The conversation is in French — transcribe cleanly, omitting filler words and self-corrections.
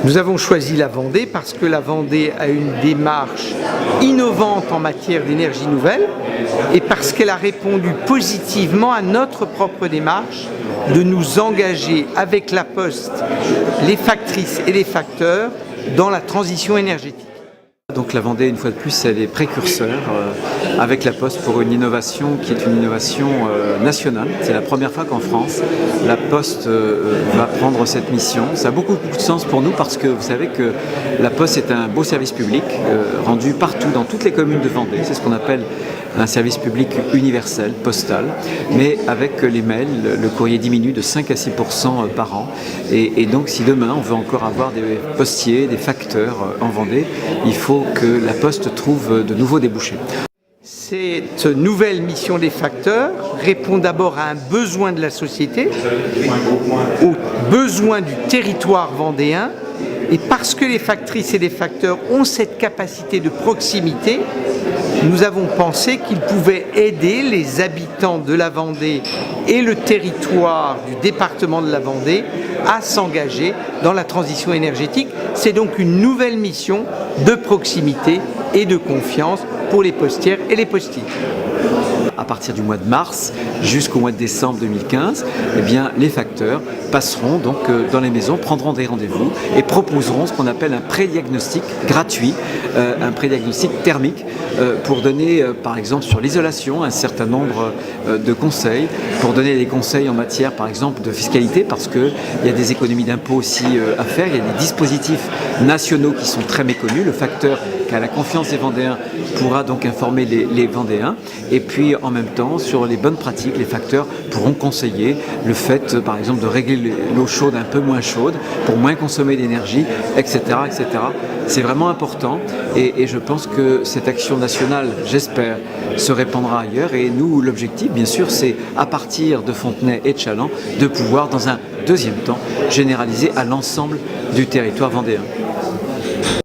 Nous avons choisi la Vendée parce que la Vendée a une démarche innovante en matière d'énergie nouvelle et parce qu'elle a répondu positivement à notre propre démarche de nous engager avec la Poste, les factrices et les facteurs dans la transition énergétique. Donc la Vendée, une fois de plus, elle est précurseur avec la Poste pour une innovation qui est une innovation nationale. C'est la première fois qu'en France, la Poste va prendre cette mission. Ça a beaucoup de sens pour nous parce que vous savez que la Poste est un beau service public rendu partout, dans toutes les communes de Vendée. C'est ce qu'on appelle un service public universel, postal, mais avec les mails, le courrier diminue de 5 à 6% par an. Et donc si demain on veut encore avoir des postiers, des facteurs en Vendée, il faut que la Poste trouve de nouveaux débouchés. Cette nouvelle mission des facteurs répond d'abord à un besoin de la société, au besoin du territoire vendéen, et parce que les factrices et les facteurs ont cette capacité de proximité, nous avons pensé qu'ils pouvaient aider les habitants de la Vendée et le territoire du département de la Vendée à s'engager dans la transition énergétique. C'est donc une nouvelle mission de proximité et de confiance pour les postières et les postiers. À partir du mois de mars jusqu'au mois de décembre 2015, eh bien, les facteurs passeront donc dans les maisons, prendront des rendez-vous et proposeront ce qu'on appelle un pré-diagnostic gratuit, un pré-diagnostic thermique pour donner par exemple sur l'isolation un certain nombre de conseils, pour donner des conseils en matière par exemple de fiscalité parce qu'il y a des économies d'impôts aussi à faire, il y a des dispositifs nationaux qui sont très méconnus. Le facteur qui a la confiance des Vendéens pourra donc informer les Vendéens et puis en même temps sur les bonnes pratiques, les facteurs pourront conseiller le fait par exemple de régler l'eau chaude un peu moins chaude pour moins consommer d'énergie, etc., etc. C'est vraiment important et je pense que cette action nationale, j'espère, se répandra ailleurs et nous, l'objectif bien sûr, c'est à partir de Fontenay et de Chaland de pouvoir dans un deuxième temps généraliser à l'ensemble du territoire vendéen.